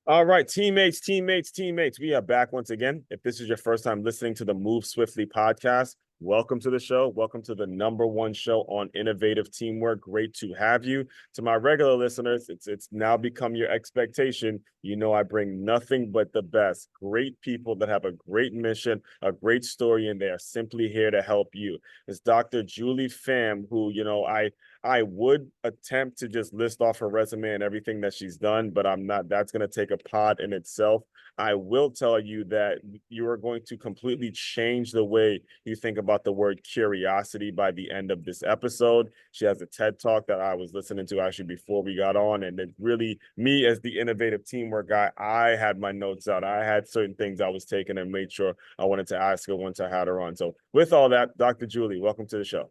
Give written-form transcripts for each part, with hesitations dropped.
All right, teammates. We are back once again. If this is your first time listening to the Move Swiftly podcast, welcome to the show. Welcome to the number one show on innovative teamwork. Great to have you. To my regular listeners, it's now become your expectation. You know I bring nothing but the best. Great people that have a great mission, a great story, and they are simply here to help you. It's Dr. Julie Pham, who, I would attempt to just list off her resume and everything that she's done, but I'm not. That's going to take a pod in itself. I will tell you that you are going to completely change the way you think about the word curiosity by the end of this episode. She has a TED talk that I was listening to actually before we got on, and it really, me as the innovative teamwork guy, I had my notes out. I had certain things I was taking and made sure I wanted to ask her once I had her on. So with all that, Dr. Julie, welcome to the show.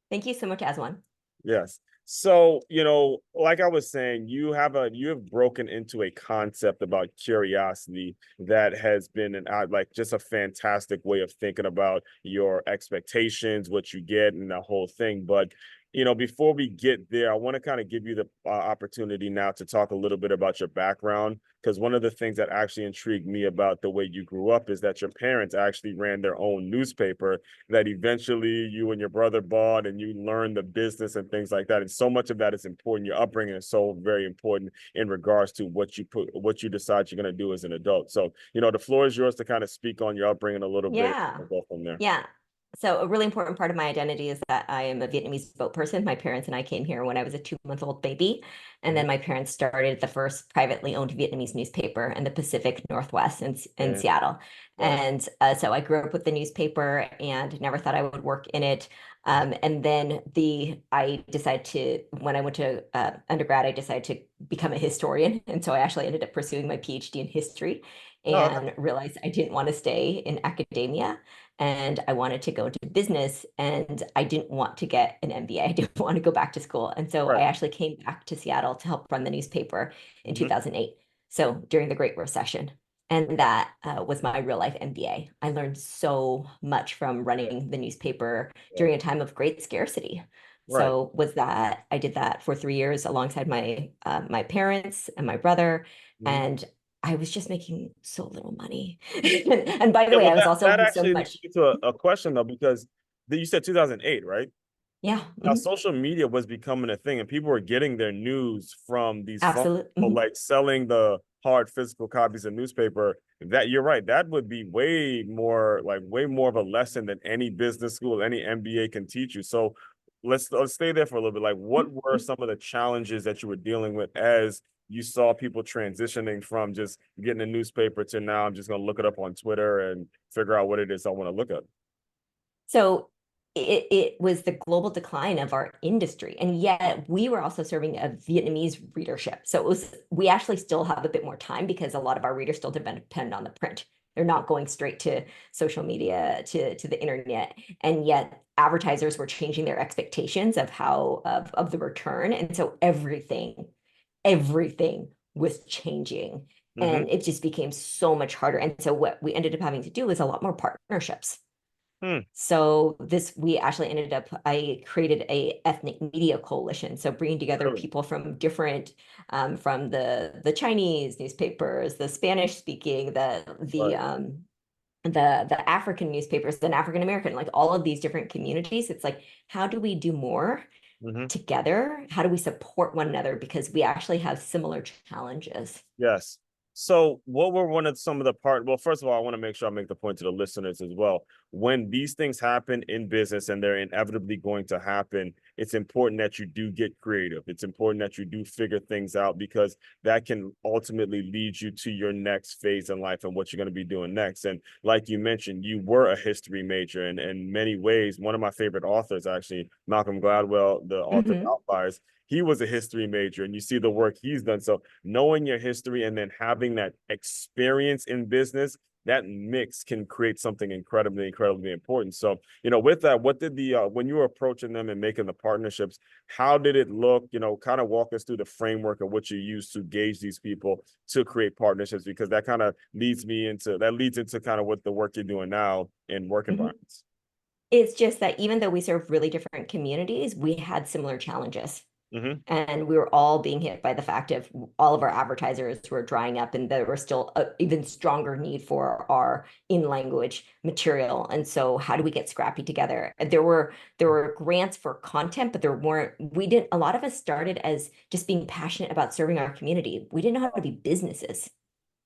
Thank you so much, Aswan. Yes. So, like I was saying, you have broken into a concept about curiosity that has been like just a fantastic way of thinking about your expectations, what you get, and the whole thing. But before we get there, I want to kind of give you the opportunity now to talk a little bit about your background, because one of the things that actually intrigued me about the way you grew up is that your parents actually ran their own newspaper that eventually you and your brother bought, and you learned the business and things like that. And so much of that is important. Your upbringing is so very important in regards to what you decide you're going to do as an adult. So, the floor is yours to kind of speak on your upbringing a little bit. Yeah, We'll go from there. yeah. So a really important part of my identity is that I am a Vietnamese boat person. My parents and I came here when I was a 2-month-old baby, and then Mhm. my parents started the first privately owned Vietnamese newspaper in the Pacific Northwest in And Seattle. right. And so I grew up with the newspaper and never thought I would work in it. And then I decided to, when I went to undergrad, I decided to become a historian. And so I actually ended up pursuing my PhD in history Oh, okay. and realized I didn't want to stay in academia and I wanted to go into business and I didn't want to get an MBA. I didn't want to go back to school. And so I Right. actually came back to Seattle to help run the newspaper in Mhm. 2008. So during the Great Recession. And that was my real life MBA. I learned so much from running the newspaper Yeah. during a time of great scarcity. Right. So I did that for 3 years alongside my parents and my brother. Mhm. And I was just making so little money. And by the Yeah, way, well, I was also that so actually leads much, me to a question though, because you said 2008, right? yeah, Now, social media was becoming a thing, and people were getting their news from these phones, so, absolutely. like selling the hard physical copies of newspaper. That you're right. That would be way more of a lesson than any business school, any MBA can teach you. So let's stay there for a little bit. Like, what were some of the challenges that you were dealing with as you saw people transitioning from just getting a newspaper to now I'm just going to look it up on Twitter and figure out what it is I want to look at? So it was the global decline of our industry. And yet we were also serving a Vietnamese readership. So we actually still have a bit more time because a lot of our readers still depend on the print. They're not going straight to social media, to the internet. And yet advertisers were changing their expectations of the return. And so everything was changing. Mm-hmm. And it just became so much harder. And so what we ended up having to do is a lot more partnerships. Hmm. So we actually I created a ethnic media coalition. So bringing together Really? people from different, from the Chinese newspapers, the Spanish speaking, Right. the African newspapers, the African American, like all of these different communities. It's like, how do we do more Mm-hmm. together? How do we support one another? Because we actually have similar challenges. Yes. So, what were one of some of the part? Well, first of all, I want to make sure I make the point to the listeners as well. When these things happen in business and they're inevitably going to happen, it's important that you do get creative. It's important that you do figure things out because that can ultimately lead you to your next phase in life and what you're going to be doing next. And like you mentioned, you were a history major, and in many ways, one of my favorite authors, actually, Malcolm Gladwell, the author of Mhm. Outliers, he was a history major, and you see the work he's done. So knowing your history and then having that experience in business, that mix can create something incredibly important. So, with that, what did the when you were approaching them and making the partnerships, how did it look? Kind of walk us through the framework of what you use to gauge these people to create partnerships, because that kind of leads into kind of what the work you're doing now in work Mhm. environments. It's just that even though we serve really different communities, we had similar challenges. Hmm. And we were all being hit by the fact of all of our advertisers were drying up, and there was still a even stronger need for our in language material. And so how do we get scrappy together? There were grants for content, but there weren't, we didn't, a lot of us started as just being passionate about serving our community. We didn't know how to be businesses.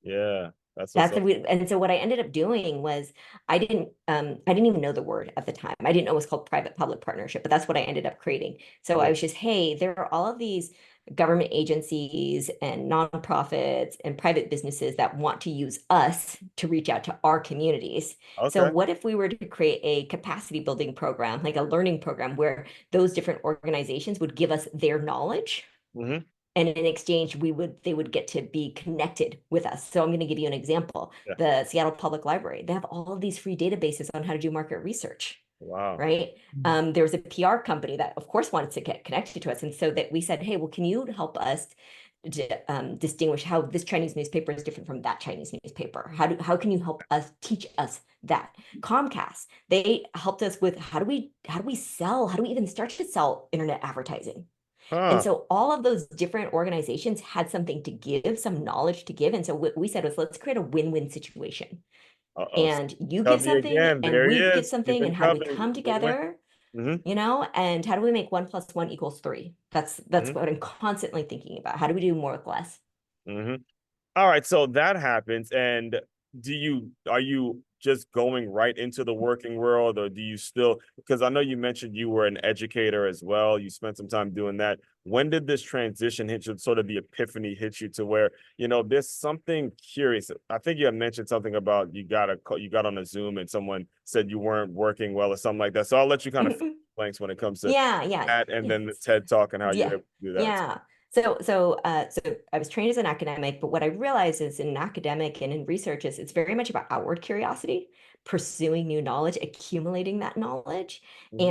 Yeah, that's what's That's up. the and so what I ended up doing was I didn't even know the word at the time. I didn't know it was called private public partnership, but that's what I ended up creating. So I Yeah. was just, hey, there are all of these government agencies and nonprofits and private businesses that want to use us to reach out to our communities. So Okay. what if we were to create a capacity building program, like a learning program where those different organizations would give us their knowledge, Hmm. and in exchange they would get to be connected with us. So I'm going to give you an example. Yeah. The Seattle Public Library, they have all of these free databases on how to do market research, Wow. right? There was a PR company that of course wanted to get connected to us, and so that we said, hey, well, can you help us distinguish how this Chinese newspaper is different from that Chinese newspaper? How can you help us teach us that? Comcast, they helped us with how do we even start to sell internet advertising? And Huh. so all of those different organizations had something to give, some knowledge to give. And so what we said was, let's create a win-win situation. Uh-oh. And you get Covey something again. and There he we get is. He's something. been And how do we Covey. come Win-win. together, Hmm. and how do we make 1 + 1 = 3? That's Hmm. what I'm constantly thinking about. How do we do more with less? Hmm. All right, so that happens, and are you just going right into the working world, or do you still, because I know you mentioned you were an educator as well, you spent some time doing that. When did this transition hit you, sort of the epiphany hit you to where, there's something curious. I think you had mentioned something about you got on a Zoom and someone said you weren't working well or something like that. So I'll let you kind of fill in the blanks when it comes to Yeah, yeah, that, and yeah. then the TED Talk and how you're Yeah, able to do that. yeah. So I was trained as an academic, but what I realized is in academic and in research is it's very much about outward curiosity, pursuing new knowledge, accumulating that knowledge. Hmm.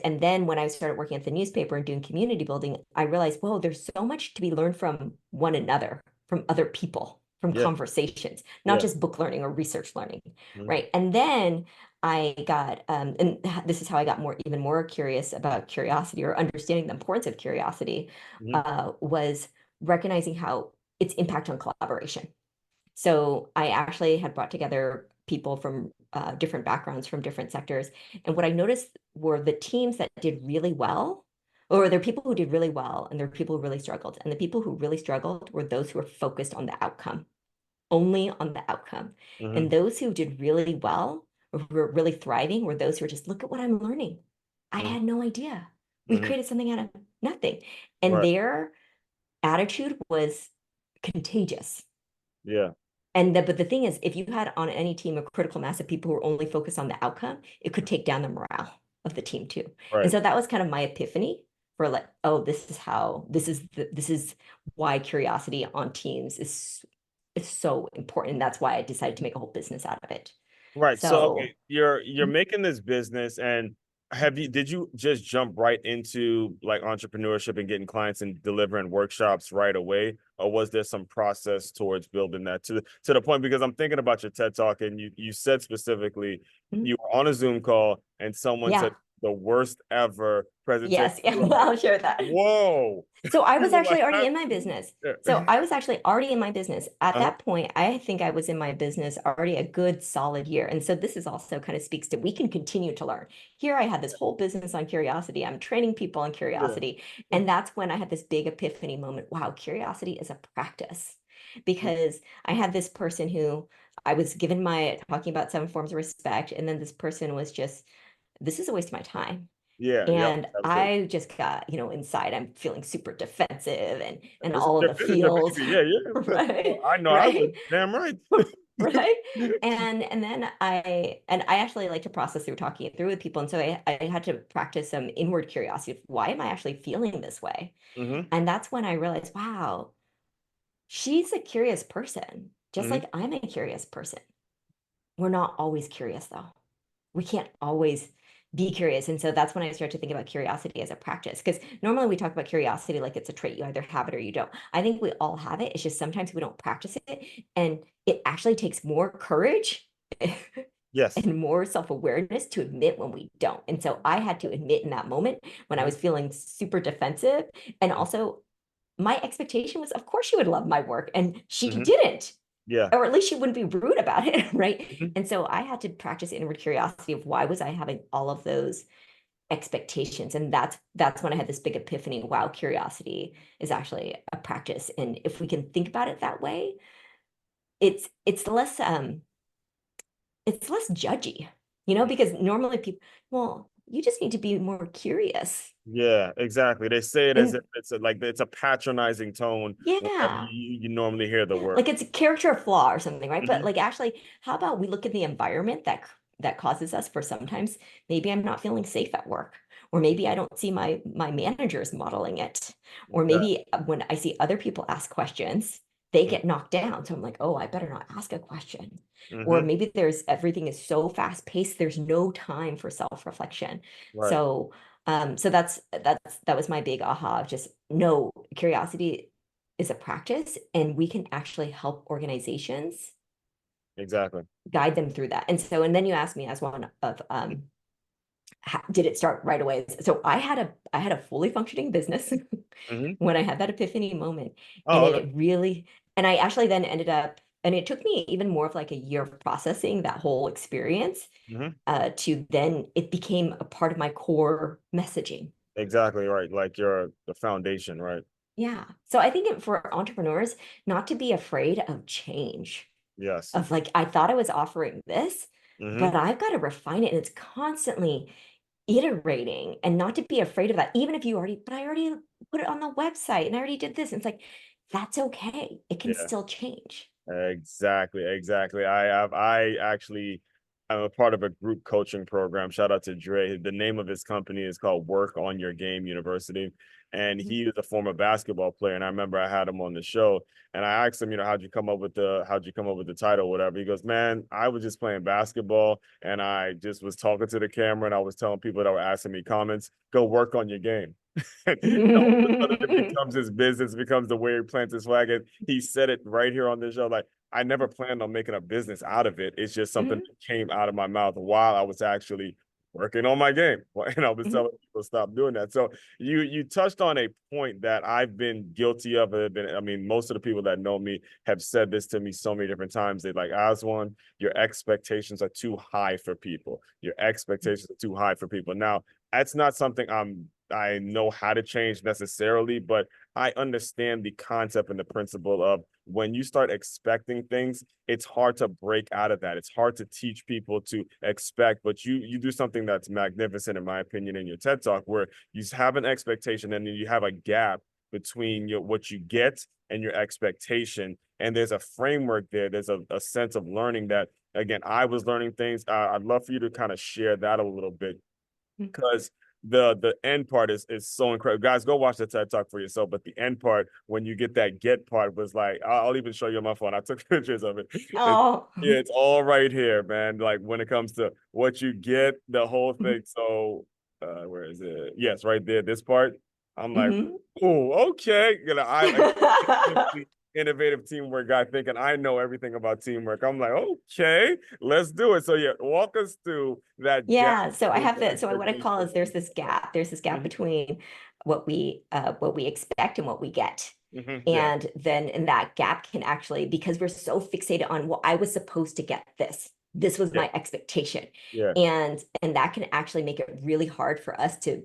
And then when I started working at the newspaper and doing community building, I realized, whoa, there's so much to be learned from one another, from other people, from Yeah, conversations, not yeah. just book learning or research learning, Mhm. right? And then I got, and this is how I got even more curious about curiosity or understanding the importance of curiosity, Mhm. was recognizing how its impact on collaboration. So I actually had brought together people from different backgrounds from different sectors. And what I noticed were the teams that did really well, or there are people who did really well, and there are people who really struggled. And the people who really struggled were those who were focused on the outcome, only on the outcome. And Mhm. those who did really well, or who were really thriving, were those who were just, look at what I'm learning. I Mhm. had no idea. We Mhm. created something out of nothing. And Right. their attitude was contagious. Yeah. But the thing is, if you had on any team a critical mass of people who were only focused on the outcome, it could take down the morale of the team too. And Right. so that was kind of my epiphany for like, oh, this is why curiosity on teams is so important. And that's why I decided to make a whole business out of it. Right. So okay, So you're making this business, and did you just jump right into like entrepreneurship and getting clients and delivering workshops right away, or was there some process towards building that to the point? Because I'm thinking about your TED Talk, and you said specifically mhm, you were on a Zoom call and someone said yeah, the worst ever presentation. yes, yeah, You were like, I'll share that. whoa. So I You was were like, actually already in my business. So I was actually already in my business. At uh-huh. that point, I think I was in my business already a good solid year. And so this is also kind of speaks to we can continue to learn. Here I had this whole business on curiosity. I'm training people on Yeah. curiosity. And that's when I had this big epiphany moment. Wow, curiosity is a practice. Because I had this person who I was given my talking about 7 forms of respect. And then this person was just, this is a waste of my time. Yeah. Yep. And Absolutely. I just got, inside I'm feeling super defensive and It's all of your the business, your feels, baby. Yeah, yeah. right? I know I Right? would. Damn right. Right. And then I actually like to process through talking it through with people. And so I had to practice some inward curiosity of why am I actually feeling this way? Hmm. And that's when I realized, wow, she's a curious person, just Hmm. like I'm a curious person. We're not always curious though. We can't always be curious. And so that's when I start to think about curiosity as a practice. Because normally we talk about curiosity like it's a trait. You either have it or you don't. I think we all have it. It's just sometimes we don't practice it. And it actually takes more courage Yes. and more self-awareness to admit when we don't. And so I had to admit in that moment when I Mhm. was feeling super defensive. And also, my expectation was, of course, she would love my work. And she Mhm. didn't, Yeah. or at least she wouldn't be rude about it. Right. Mhm. And so I had to practice inward curiosity of why was I having all of those expectations. And that's when I had this big epiphany. Wow, curiosity is actually a practice. And if we can think about it that way, it's less it's less judgy, because normally people, well, you just need to be more curious. Yeah, exactly. They say it as And if like it's a patronizing tone whenever yeah, you normally hear the word. like it's a character flaw or something, right? But Mhm. like actually, how about we look at the environment that causes us for sometimes maybe I'm not feeling safe at work, or maybe I don't see my managers modeling it, or Exactly. maybe when I see other people ask questions, they Mhm. get knocked down. So I'm like, oh, I better not ask a question. Or Mhm. maybe there's everything is so fast paced, there's no time for self-reflection. Right. So that was my big aha of just no, curiosity is a practice, and we can actually help organizations Exactly. guide them through that. And then you asked me as one of did it start right away? So I had a fully functioning business Mhm. when I had that epiphany moment, and Oh, okay. I actually then ended up, and it took me even more of like a year of processing that whole experience, Mhm. to then it became a part of my core messaging. Exactly right. Like you're the foundation, right? Yeah. So I think for entrepreneurs, not to be afraid of change, Yes. of like, I thought I was offering this, Mhm. but I've got to refine it. And it's constantly iterating, and not to be afraid of that. Even if but I already put it on the website and I already did this. And it's like, that's okay. It can Yeah. still change. Exactly, exactly. I actually I'm a part of a group coaching program. Shout out to Dre. The name of his company is called Work on Your Game University. And Mhm. he is a former basketball player. And I remember I had him on the show and I asked him, how'd you come up with the title, whatever. He goes, man, I was just playing basketball and I just was talking to the camera and I was telling people that were asking me comments, go work on your game. And all of a sudden it becomes his business, becomes the way he plants his flag. And he said it right here on this show. Like, I never planned on making a business out of it. It's just something Mhm. that came out of my mouth while I was actually working on my game. And I was Mhm. telling people to stop doing that. So you touched on a point that I've been guilty of. I mean, most of the people that know me have said this to me so many different times. They like, Aswan, your expectations are too high for people. Your expectations are too high for people. Now, that's not something I know how to change necessarily, but I understand the concept and the principle of when you start expecting things, it's hard to break out of that. It's hard to teach people to expect, but you do something that's magnificent, in my opinion, in your TED Talk, where you have an expectation and then you have a gap between what you get and your expectation. And there's a framework there. There's a sense of learning that, again, I was learning things. I'd love for you to kind of share that a little bit because the end part is so incredible. Guys, go watch the TED Talk for yourself. But the end part, when you get that get part, was like I'll even show you on my phone. I took pictures of it. Oh. Yeah, it's all right here, man. Like when it comes to what you get, the whole thing. So where is it? Yes, right there. This part. I'm like, Mhm. oh, okay. Innovative teamwork guy thinking I know everything about teamwork. I'm like, okay, let's do it. So yeah, walk us through that gap Yeah, so I between have the so what I expectation call and is what you get. there's this gap Mhm, between what we expect and what we get. mhm, yeah, And then in that gap can actually, because we're so fixated on, well, I was supposed to get this. This was yeah, my expectation. yeah, And that can actually make it really hard for us to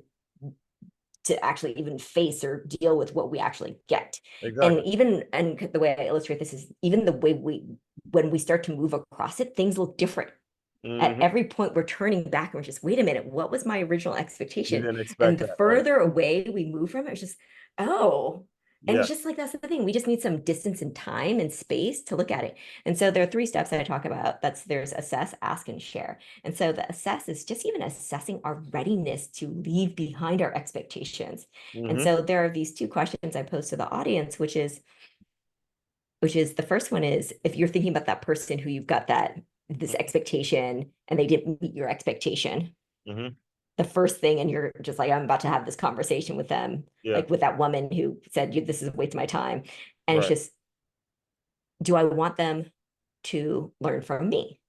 actually even face or deal with what we actually get. exactly. And the way I illustrate this is even the way when we start to move across it, things look different. At Hmm. every point we're turning back and we're just, wait a minute, what was my original You expectation? didn't And expect the that, right? further away we move from it, it's just, oh. And it's Yeah. just like that's the thing. We just need some distance and time and space to look at it. And so there are three steps that I talk about. There's assess, ask, and share. And so the assess is just even assessing our readiness to leave behind our expectations. And Hmm. so there are these two questions I pose to the audience, which is the first one is, if you're thinking about that person who you've got this expectation and they didn't meet your expectation, Hmm. the first thing, and you're just like, I'm about to have this conversation with them, Yeah. like with that woman who said, this is a waste of my time. And it's Right. just, do I want them to learn from me?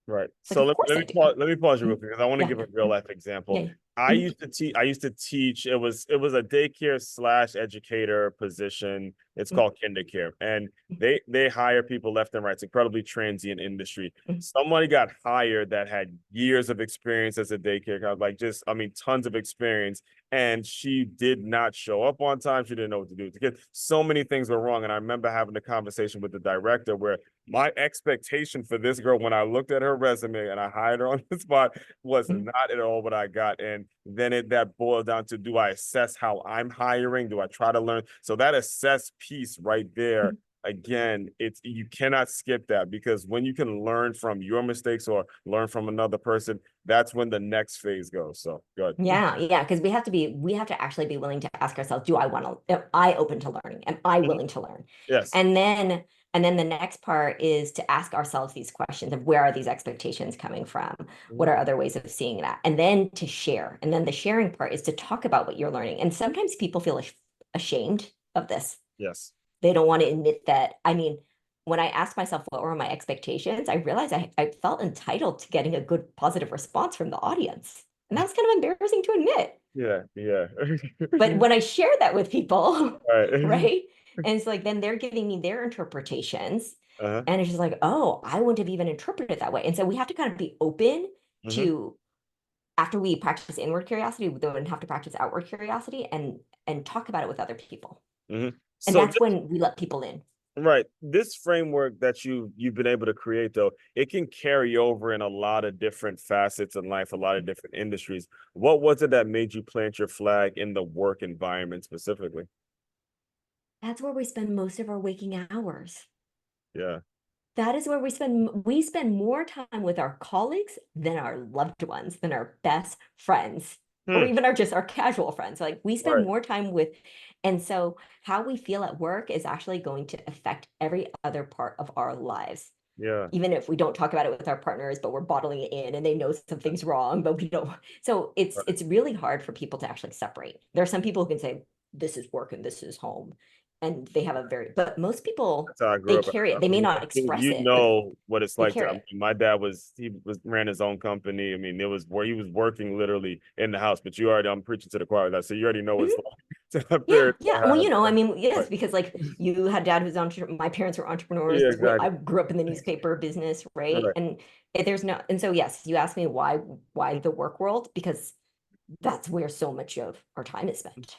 Right. It's like, So of course I do. let me pause you real Mhm. quick because I want to Yeah. give a real life example. Yeah. Mhm. I used to teach. It was a daycare slash educator position. It's Mhm. called kindercare, and they hire people left and right. It's incredibly transient industry. Mhm. Somebody got hired that had years of experience as a daycare, like just I mean tons of experience, and she did not show up on time. She didn't know what to do with the kid. So many things were wrong, and I remember having a conversation with the director where my expectation for this girl when I looked at her resume and I hired her on the spot was Mhm. not at all what I got. And then that boiled down to, do I assess how I'm hiring? Do I try to learn? So that assess piece right there, Mhm. again, it's you cannot skip that, because when you can learn from your mistakes or learn from another person, that's when the next phase goes. So good. Yeah, yeah, because we have to actually be willing to ask ourselves, do I want to, am I open to learning? Am I willing to learn? Yes. And then, and then the next part is to ask ourselves these questions of where are these expectations coming from? What Mhm. are other ways of seeing that? And then to share. And then the sharing part is to talk about what you're learning. And sometimes people feel ashamed of this. Yes. They don't want to admit that. I mean, when I asked myself what were my expectations, I realized I felt entitled to getting a good positive response from the audience. And that was kind of embarrassing to admit. Yeah. Yeah. But when I share that with people, All right. right? And it's like then they're giving me their interpretations. Uh-huh. And it's just like, oh, I wouldn't have even interpreted it that way. And so we have to kind of be open Hmm. to after we practice inward curiosity, we then have to practice outward curiosity and talk about it with other people. Hmm. And So that's when we let people in. right. This framework that you've been able to create, though, it can carry over in a lot of different facets in life, a lot of different industries. What was it that made you plant your flag in the work environment specifically? That's where we spend most of our waking hours. Yeah. That is where we spend more time with our colleagues than our loved ones, than our best friends, or Hmm. even our just our casual friends. Like we spend Right. more time with, and so how we feel at work is actually going to affect every other part of our lives. Yeah. Even if we don't talk about it with our partners, but we're bottling it in and they know something's wrong, but we don't. So Right. it's really hard for people to actually separate. There are some people who can say, this is work and this is home. And they have a very, but most people, That's how I they grew up. carry it. I They may mean, not express you it, but know what it's they like to. I carry mean, it. my dad was ran his own company. I mean, it was where he was working literally in the house. But you already, I'm preaching to the choir with that, so you already know what Mhm. it's like to have Yeah, parents yeah. that Well, have. I mean, yes, Right. because like you had dad who's my parents were entrepreneurs. Yeah. I Exactly. grew up in the newspaper business, right? Right. And there's no, and so yes, you asked me why the work world, because that's where so much of our time is spent.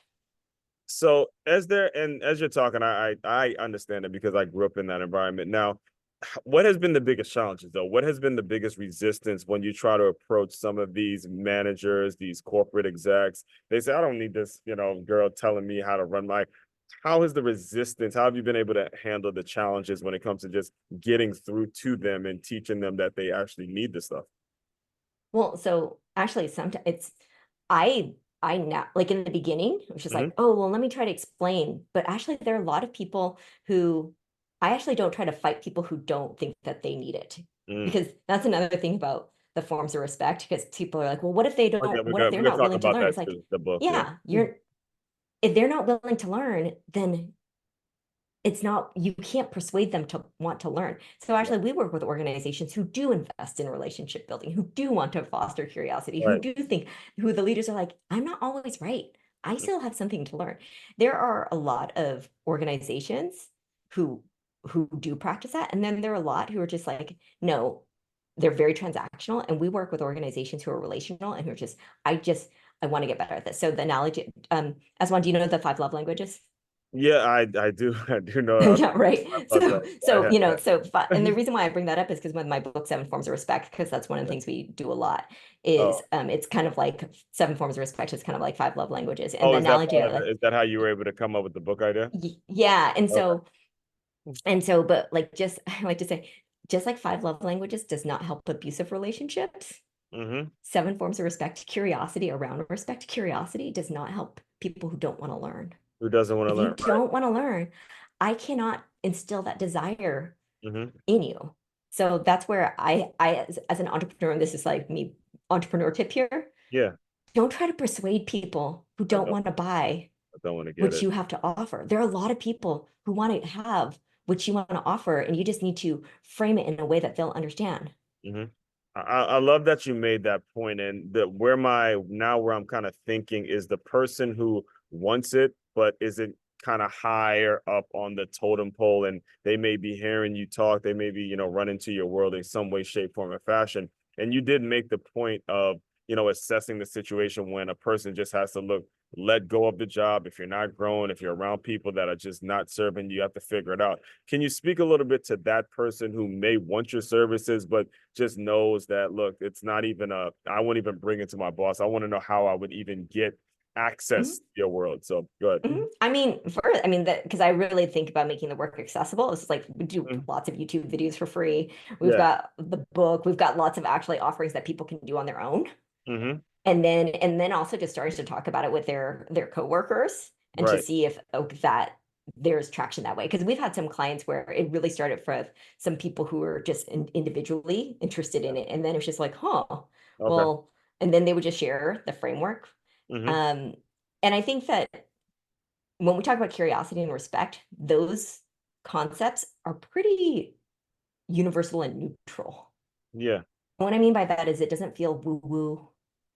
So as you're talking, I understand it because I grew up in that environment. Now, what has been the biggest challenges though? What has been the biggest resistance when you try to approach some of these managers, these corporate execs? They say, I don't need this, girl telling me how to run my. How is the resistance? How have you been able to handle the challenges when it comes to just getting through to them and teaching them that they actually need this stuff? Well, so actually, sometimes I, I now, like in the beginning, it was just Hmm. like, oh, well, let me try to explain. But actually, there are a lot of people who I actually don't try to fight people who don't think that they need it. Mm. Because that's another thing about the forms of respect, because people are like, well, Okay, what if they're we're gonna not talk willing to about learn? that It's like, too. The book, yeah. yeah, if they're not willing to learn, then it's not, you can't persuade them to want to learn. So Right. actually we work with organizations who do invest in relationship building, who do want to foster curiosity, who Right. do think, who the leaders are like, I'm not always right. I still have something to learn. There are a lot of organizations who do practice that. And then there are a lot who are just like, no, they're very transactional. And we work with organizations who are relational and who are just, I want to get better at this. So the analogy, Aswan, do you know the five love languages? Yeah, I do. I do know. Yeah, right. I love that. I have that. And the reason why I bring that up is because with my book, Seven Forms of Respect, because that's one of the Yeah. things we do a lot, is Oh, it's kind of like seven forms of respect is kind of like five love languages. And oh, the is that analogy part I of it? like, Is that how you were able to come up with the book idea? yeah. Okay. But like just I like to say, just like five love languages does not help abusive relationships, Mm-hmm. seven forms of respect, curiosity around respect, curiosity does not help people who don't want to learn. Who doesn't want to If you learn? Right. don't want to learn, I cannot instill that desire Mm-hmm. in you. So that's where as an entrepreneur, and this is like me, entrepreneur tip here, Yeah, don't try to persuade people who I don't don't. want to buy I don't want to get what it. you have to offer. There are a lot of people who want to have what you want to offer, and you just need to frame it in a way that they'll understand. Mm-hmm. I love that you made that point, and that where I'm kind of thinking is the person who wants it, but isn't kind of higher up on the totem pole, and they may be hearing you talk, they may be, run into your world in some way, shape, form, or fashion. And you did make the point of, assessing the situation when a person just has to let go of the job. If you're not growing, if you're around people that are just not serving, you have to figure it out. Can you speak a little bit to that person who may want your services, but just knows that, look, it's not even I won't even bring it to my boss. I want to know how I would even get access to your world. So good. I mean, because I really think about making the work accessible. It's like we do Mhm. lots of YouTube videos for free. We've Yeah. got the book. We've got lots of actually offerings that people can do on their own. Hmm. And then also just starting to talk about it with their coworkers and to Right. see if that there's traction that way. Because we've had some clients where it really started for some people who were just individually interested in it. And then it's just like, huh, Okay. well, and then they would just share the framework. Hmm. Um, and I think that when we talk about curiosity and respect, those concepts are pretty universal and neutral. Yeah. And what I mean by that is it doesn't feel woo-woo.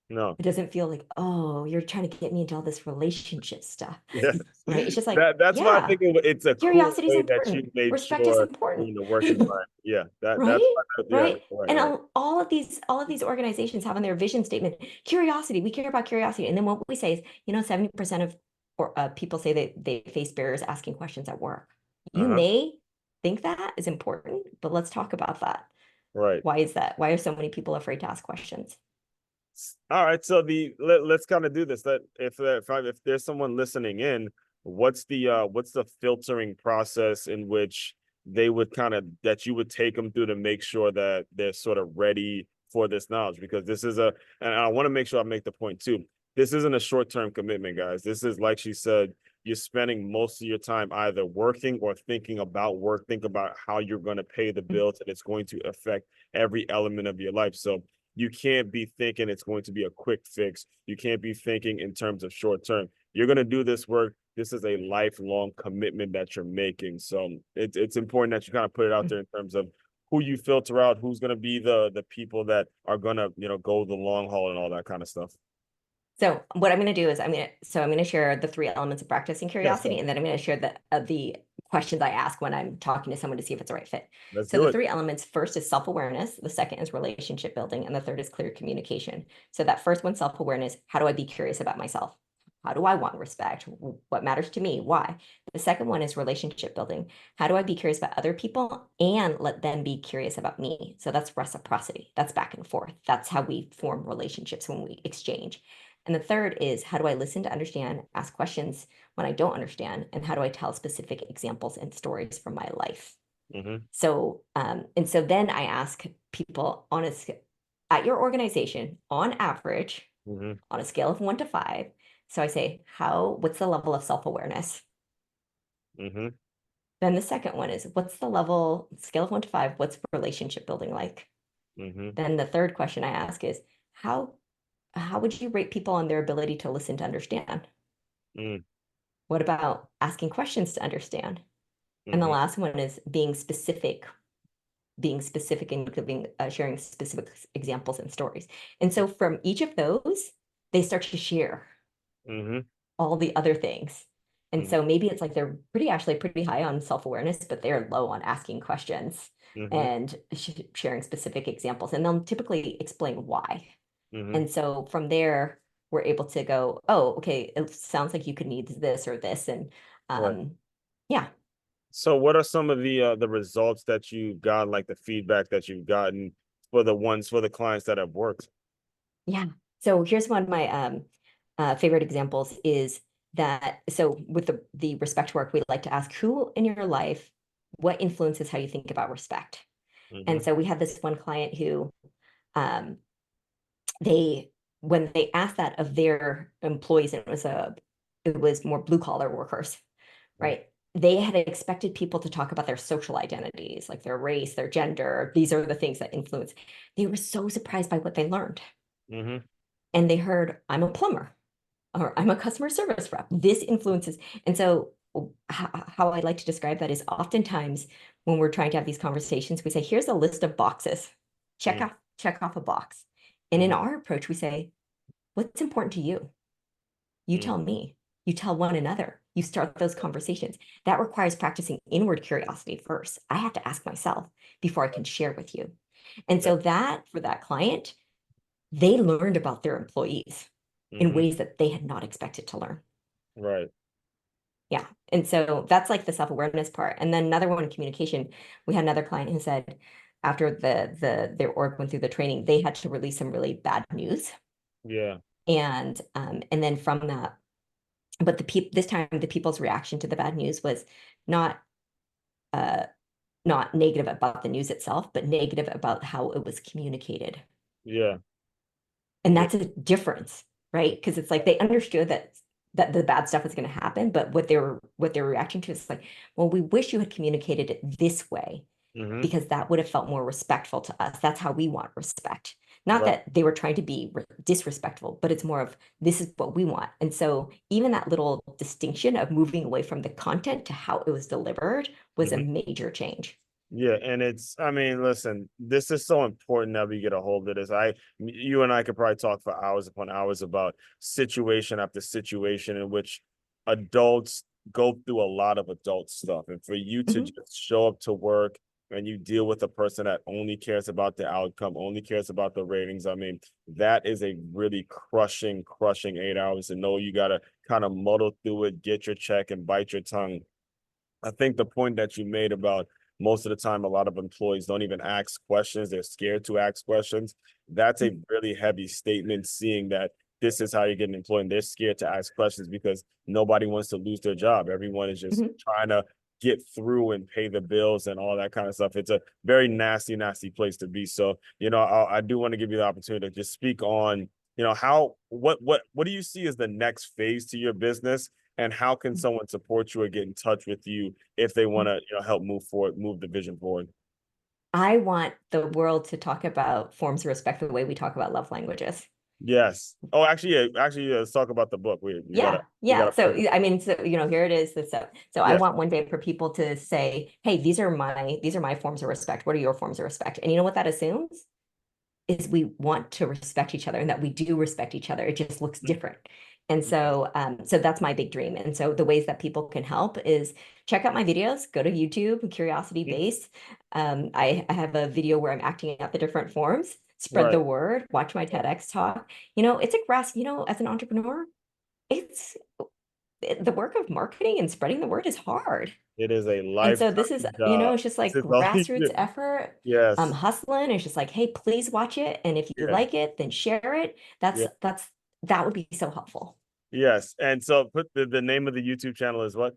No. It doesn't feel like, oh, you're trying to get me into all this relationship stuff, Yeah. right? It's just like, That's why I yeah, think it's a cool curiosity is way that you important. made Respect is sure important. the work environment. Yeah. That's Right? yeah. Right? Right. And Right. all of these organizations have on their vision statement, curiosity. We care about curiosity. And then what we say is, 70% of people say that they face barriers asking questions at work. You Uh-huh. may think that is important, but let's talk about that. Right. Why is that? Why are so many people afraid to ask questions? All right, so let's kind of do this. That if there's someone listening in, what's the filtering process in which they would kind of that you would take them through to make sure that they're sort of ready for this knowledge? Because this is and I want to make sure I make the point too. This isn't a short-term commitment, guys. This is, like she said, you're spending most of your time either working or thinking about work, think about how you're going to pay the bills, and it's going to affect every element of your life. So you can't be thinking it's going to be a quick fix. You can't be thinking in terms of short term. You're going to do this work. This is a lifelong commitment that you're making. So it's important that you kind of put it out there in terms of who you filter out, who's going to be the people that are going to, go the long haul and all that kind of stuff. So what I'm going to do is I'm going to share the three elements of practicing Yes, curiosity, and then I'm going to share the questions I ask when I'm talking to someone to see if it's the right fit. let's So do the it. three elements, first is self-awareness, the second is relationship building, and the third is clear communication. So that first one, self-awareness, how do I be curious about myself? How do I want respect? What matters to me? Why? The second one is relationship building. How do I be curious about other people and let them be curious about me? So that's reciprocity. That's back and forth. That's how we form relationships when we exchange. And the third is how do I listen to understand, ask questions when I don't understand, and how do I tell specific examples and stories from my life? Hmm. So then I ask people at your organization, on average, Hmm. on a scale of 1 to 5. So I say, what's the level of self-awareness? Hmm. Then the second one is, what's the scale of 1 to 5, what's relationship building like? Hmm. Then the third question I ask is, how how would you rate people on their ability to listen to understand? Hmm. What about asking questions to understand? And the Hmm. last one is being specific and giving sharing specific examples and stories. And so from each of those, they start to share Hmm. all the other things. And Hmm. so maybe it's like they're pretty actually high on self-awareness, but they're low on asking questions Hmm. and sharing specific examples. And they'll typically explain why. Hmm. And so from there, we're able to go, oh, okay, it sounds like you could need this or this. And Right. um, yeah, So what are some of the results that you've gotten, like the feedback that you've gotten for the clients that have worked? yeah. So here's one of my favorite examples is that, so with the respect work, we like to ask who in your life, what influences how you think about respect? And Hmm. so we had this one client who um, they, when they asked that of their employees, and it was more blue collar workers, right? They had expected people to talk about their social identities, like their race, their gender. These are the things that influence. They were so surprised by what they learned. Hmm. And they heard, I'm a plumber or I'm a customer service rep. This influences. And so, how I like to describe that is oftentimes when we're trying to have these conversations, we say, here's a list of boxes. Check Hmm. off check off a box. And in our approach, we say, what's important to you? You tell me. You tell one another. You start those conversations. That requires practicing inward curiosity first. I have to ask myself before I can share with you. And Yeah. so that for that client, they learned about their employees in Mm-hmm. ways that they had not expected to learn. Right. Yeah. And so that's like the self-awareness part. And then another one in communication, we had another client who said after their org went through the training, they had to release some really bad news. Yeah. And then from that, but this time the people's reaction to the bad news was not uh not negative about the news itself, but negative about how it was communicated. Yeah. And Yeah. that's a difference, right? Because it's like they understood that the bad stuff was going to happen, but what they were reacting to is like, well, we wish you had communicated it this way Mm-hmm. because that would have felt more respectful to us. That's how we want respect. Not Right. that they were trying to be disrespectful, but it's more of this is what we want. And so even that little distinction of moving away from the content to how it was delivered was a Mm-hmm. major change. Yeah, and I mean, listen, this is so important that we get a hold of this. You and I could probably talk for hours upon hours about situation after situation in which adults go through a lot of adult stuff. And for you to Mhm. just show up to work and you deal with a person that only cares about the outcome, only cares about the ratings, I mean, that is a really crushing 8 hours. And know you got to kind of muddle through it, get your check and bite your tongue. I think the point that you made about most of the time, a lot of employees don't even ask questions. They're scared to ask questions. That's a really heavy statement, seeing that this is how you get an employee. And they're scared to ask questions because nobody wants to lose their job. Everyone is just Mhm. trying to get through and pay the bills and all that kind of stuff. It's a very nasty place to be. So, I do want to give you the opportunity to just speak on, how what do you see as the next phase to your business? And how can someone support you or get in touch with you if they want to, help move the vision forward? I want the world to talk about forms of respect the way we talk about love languages. Yes. Oh, actually, let's talk about the book. We gotta Yeah, we yeah. gotta So pivot. I mean, so here it is. So I Yes. want one day for people to say, "Hey, these are my forms of respect. What are your forms of respect?" And you know what that assumes is we want to respect each other and that we do respect each other. It just looks different. And so that's my big dream. And so the ways that people can help is check out my videos, go to YouTube, curiosity base. I have a video where I'm acting out the different forms, spread Right. the word, watch my TEDx talk. It's a as an entrepreneur, it's the work of marketing and spreading the word is hard. It is a And so this is, lifetime job. it's just This like is all you grassroots do. effort, Yes. hustling. It's just like, hey, please watch it. And if you Yeah. like it, then share it. That's Yeah. that would be so helpful. Yes. And so put the name of the YouTube channel is what?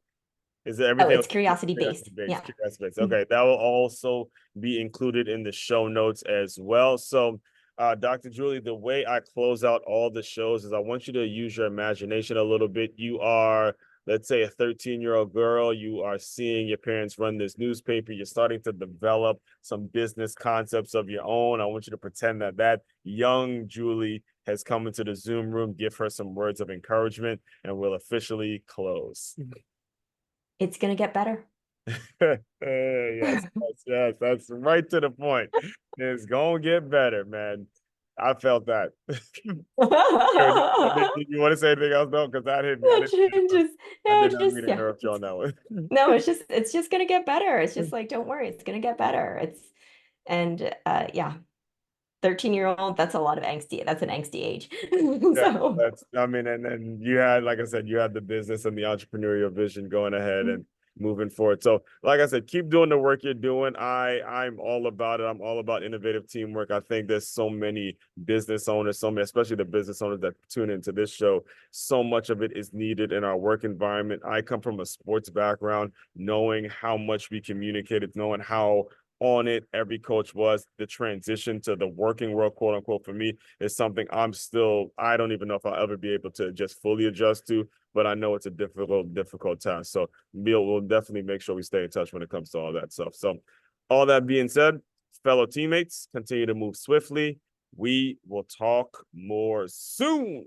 Is it Oh, everything? it's curiosity based. Curiosity based. Yeah. Curiosity based. Mhm. Okay, that will also be included in the show notes as well. So, Dr. Julie, the way I close out all the shows is I want you to use your imagination a little bit. You are, let's say, a 13-year-old girl. You are seeing your parents run this newspaper. You're starting to develop some business concepts of your own. I want you to pretend that young Julie has come into the Zoom room. Give her some words of encouragement, and we'll officially close. It's gonna get better. Yes, yes, that's right to the point. It's gonna get better, man. I felt that. Did you want to say anything else? No, because that hit me. Just, I yeah, did not just mean to yeah. interrupt you on that one. No, it's just gonna get better. It's just like, don't worry, it's gonna get better. And yeah, 13-year-old, that's a lot of angsty. That's an angsty age. Yeah, So I mean, and you had, like I said, you had the business and the entrepreneurial vision going ahead and moving forward. So, like I said, keep doing the work you're doing. I'm all about it. I'm all about innovative teamwork. I think there's so many business owners, especially the business owners that tune into this show. So much of it is needed in our work environment. I come from a sports background, knowing how much we communicated, knowing how on it every coach was. The transition to the working world, quote unquote, for me is something I don't even know if I'll ever be able to just fully adjust to, but I know it's a difficult task. So we'll definitely make sure we stay in touch when it comes to all that stuff. So all that being said, fellow teammates, continue to move swiftly. We will talk more soon.